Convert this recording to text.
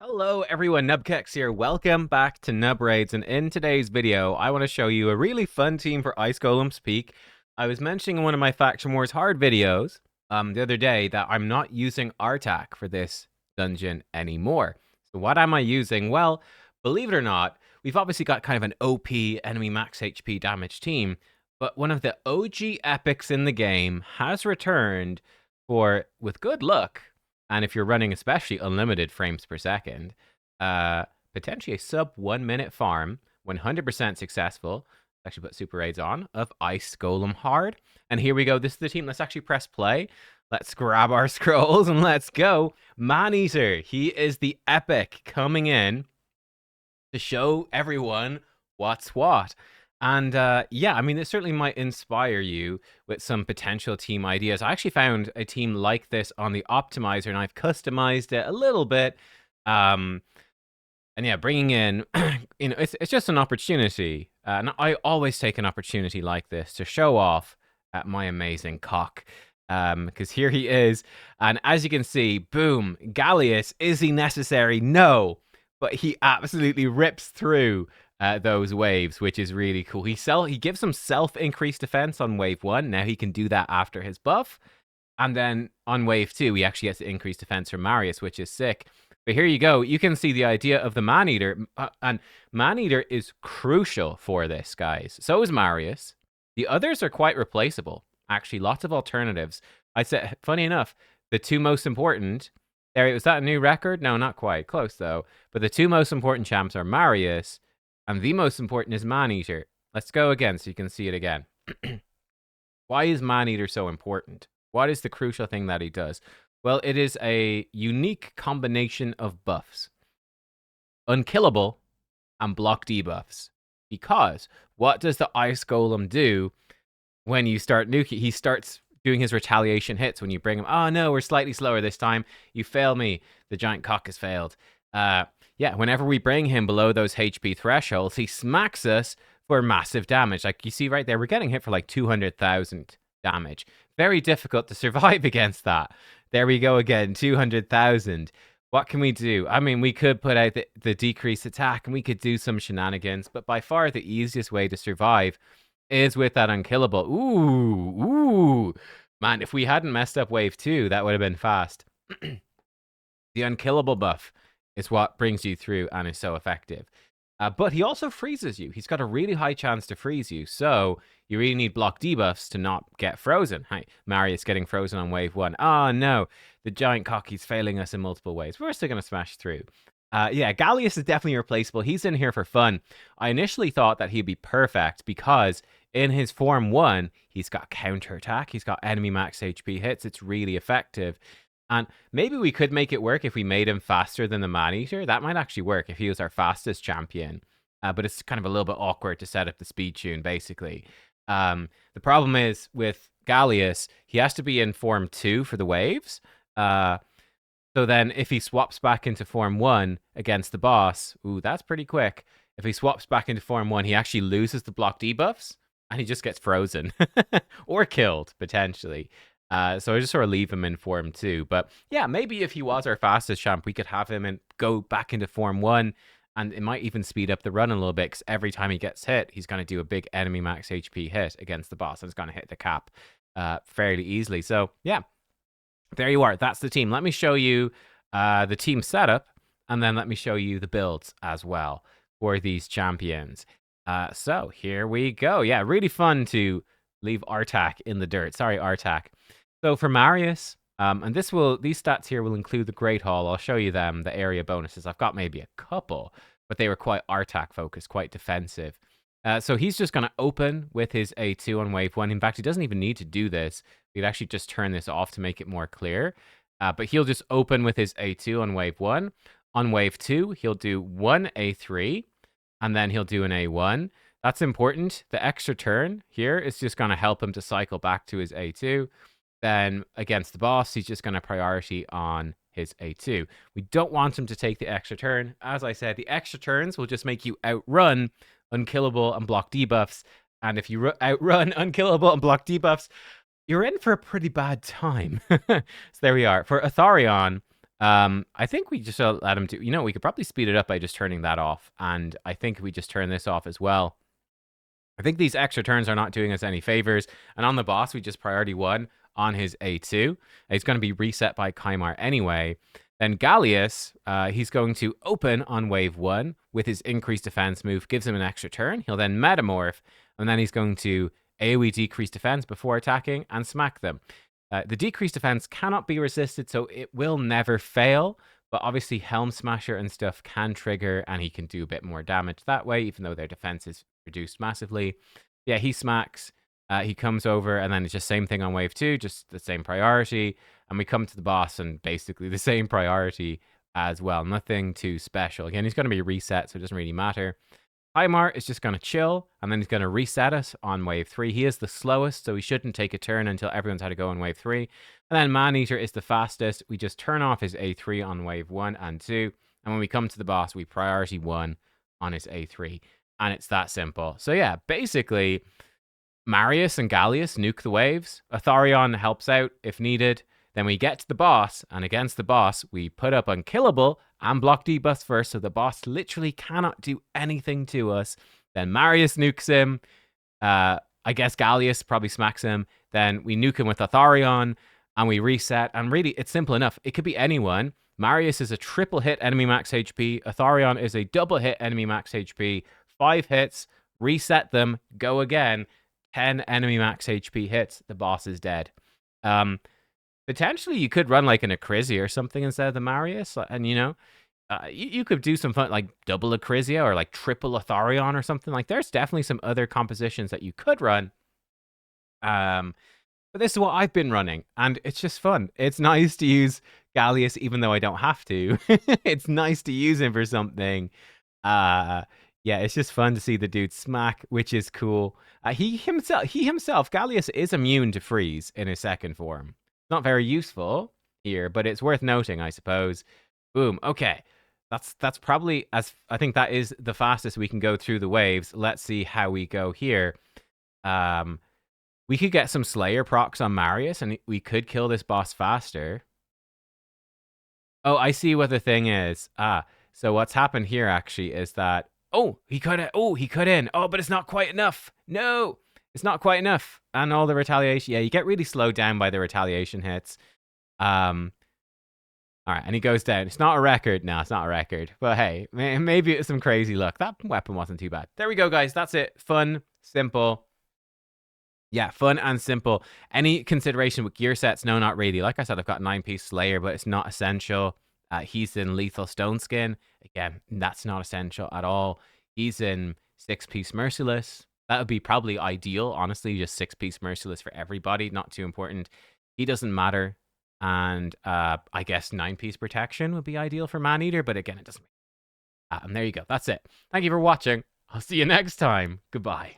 Hello everyone, nubkeks here. Welcome back to Nub Raids, and in today's video, I want to show you a really fun team for Ice Golem's Peak. I was mentioning in one of my Faction Wars Hard videos the other day that I'm not using Artak for this dungeon anymore. So what am I using? Well, believe it or not, we've obviously got kind of an OP enemy max HP damage team, but one of the OG epics in the game has returned for, with good luck, and if you're running especially unlimited frames per second, potentially a sub 1 minute farm, 100% successful. Actually put super raids on of Ice Golem Hard. And here we go. This is the team. Let's actually press play. Let's grab our scrolls and let's go. Maneater, he is the epic coming in to show everyone what's what. And yeah, I mean, it certainly might inspire you with some potential team ideas. I actually found a team like this on the Optimiser, and I've customized it a little bit. And yeah, bringing in, it's just an opportunity. And I always take an opportunity like this to show off at my amazing cock. Because here he is. And as you can see, boom, Gallius, is he necessary? No. But he absolutely rips through those waves, which is really cool. He gives some self-increased defense on wave 1. Now he can do that after his buff. And then on wave 2, he actually gets increased defense from Marius, which is sick. But here you go. You can see the idea of the Maneater. And Maneater is crucial for this, guys. So is Marius. The others are quite replaceable. Actually, lots of alternatives. I'd say, funny enough, the two most important... There, was that a new record? No, not quite. Close, though. But the two most important champs are Marius, and the most important is Maneater. Let's go again so you can see it again. Why is Maneater so important? What is the crucial thing that he does? Well, it is a unique combination of buffs. Unkillable and block debuffs. Because what does the Ice Golem do when you start nuking? He starts doing his retaliation hits when you bring him. Oh no, we're slightly slower this time. You fail me. The giant cock has failed. Yeah, whenever we bring him below those HP thresholds, he smacks us for massive damage. Like you see right there, we're getting hit for like 200,000 damage. Very difficult to survive against that. There we go again, 200,000. What can we do? I mean, we could put out the decreased attack and we could do some shenanigans, but by far the easiest way to survive is with that unkillable. Ooh. Man, if we hadn't messed up wave 2, that would have been fast. The unkillable buff is what brings you through and is so effective. But he also freezes you. He's got a really high chance to freeze you, so you really need block debuffs to not get frozen. Hi, Marius getting frozen on wave 1. Oh no, the giant cocky's failing us in multiple ways. We're still going to smash through. Yeah, Gallius is definitely replaceable. He's in here for fun. I initially thought that he'd be perfect because in his Form 1, he's got counterattack. He's got enemy max HP hits. It's really effective. And maybe we could make it work if we made him faster than the Maneater. That might actually work if he was our fastest champion. But it's kind of a little bit awkward to set up the speed tune, basically. The problem is with Gallius, he has to be in Form 2 for the waves. So then if he swaps back into Form 1 against the boss, ooh, that's pretty quick. If he swaps back into Form 1, he actually loses the block debuffs, and he just gets frozen. Or killed, potentially. So I just sort of leave him in Form 2. But yeah, maybe if he was our fastest champ, we could have him and go back into Form 1, and it might even speed up the run a little bit, because every time he gets hit, he's going to do a big enemy max HP hit against the boss, and it's going to hit the cap fairly easily. So yeah. There you are. That's the team. Let me show you the team setup, and then let me show you the builds as well for these champions. So here we go. Yeah, really fun to leave Artak in the dirt. Sorry, Artak. So for Marius, and these stats here will include the Great Hall. I'll show you them, the area bonuses. I've got maybe a couple, but they were quite Artak focused, quite defensive. So he's just going to open with his A2 on wave 1. In fact, he doesn't even need to do this. We'd actually just turn this off to make it more clear. But he'll just open with his A2 on wave 1. On wave 2, he'll do one A3, and then he'll do an A1. That's important. The extra turn here is just going to help him to cycle back to his A2. Then against the boss, he's just going to priority on his A2. We don't want him to take the extra turn. As I said, the extra turns will just make you outrun unkillable and block debuffs. And if you outrun unkillable and block debuffs, you're in for a pretty bad time. So there we are. For Atharion, I think we just let him do... You know, we could probably speed it up by just turning that off. And I think we just turn this off as well. I think these extra turns are not doing us any favors. And on the boss, we just priority 1 on his A2. He's going to be reset by Kymar anyway. Then Gallius, he's going to open on wave 1 with his increased defense move, gives him an extra turn. He'll then metamorph, and then he's going to AoE decrease defense before attacking and smack them. The decreased defense cannot be resisted, so it will never fail. But obviously, Helm Smasher and stuff can trigger, and he can do a bit more damage that way, even though their defense is reduced massively. Yeah, he smacks. He comes over, and then it's just same thing on wave 2, just the same priority. And we come to the boss, and basically the same priority as well. Nothing too special. Again, he's going to be reset, so it doesn't really matter. Kymar is just going to chill, and then he's going to reset us on wave 3. He is the slowest, so he shouldn't take a turn until everyone's had to go on wave 3. And then Maneater is the fastest. We just turn off his A3 on wave 1 and 2. And when we come to the boss, we priority 1 on his A3. And it's that simple. So yeah, basically, Marius and Gallius nuke the waves. Atharion helps out if needed. Then we get to the boss, and against the boss, we put up Unkillable and block debuffs first, so the boss literally cannot do anything to us. Then Marius nukes him. I guess Gallius probably smacks him. Then we nuke him with Atharion, and we reset. And really, it's simple enough. It could be anyone. Marius is a triple hit enemy max HP. Atharion is a double hit enemy max HP. 5 hits, reset them, go again. 10 enemy max HP hits. The boss is dead. Potentially, you could run like an Acrizia or something instead of the Marius. And, you know, you could do some fun, like double Acrizia or like triple Atharion or something. Like, there's definitely some other compositions that you could run. But this is what I've been running, and it's just fun. It's nice to use Gallius, even though I don't have to. It's nice to use him for something. Yeah, it's just fun to see the dude smack, which is cool. He himself, Gallius is immune to freeze in his second form. Not very useful here, but it's worth noting, I suppose. Boom. Okay. That's probably, as I think that is the fastest we can go through the waves. Let's see how we go here. We could get some Slayer procs on Marius, and we could kill this boss faster. Oh, I see what the thing is. So what's happened here actually is that, he cut in. Oh, but it's not quite enough. No, it's not quite enough. And all the retaliation. Yeah, you get really slowed down by the retaliation hits. All right, and he goes down. It's not a record. No, it's not a record. But hey, maybe it's some crazy luck. That weapon wasn't too bad. There we go, guys. That's it. Fun, simple. Yeah, fun and simple. Any consideration with gear sets? No, not really. Like I said, I've got 9-piece Slayer, but it's not essential. He's in Lethal Stone Skin. Again, that's not essential at all. He's in 6-piece Merciless. That would be probably ideal, honestly, just 6-piece Merciless for everybody. Not too important. He doesn't matter. And I guess 9-piece Protection would be ideal for Maneater, but again, it doesn't. And there you go. That's it. Thank you for watching. I'll see you next time. Goodbye.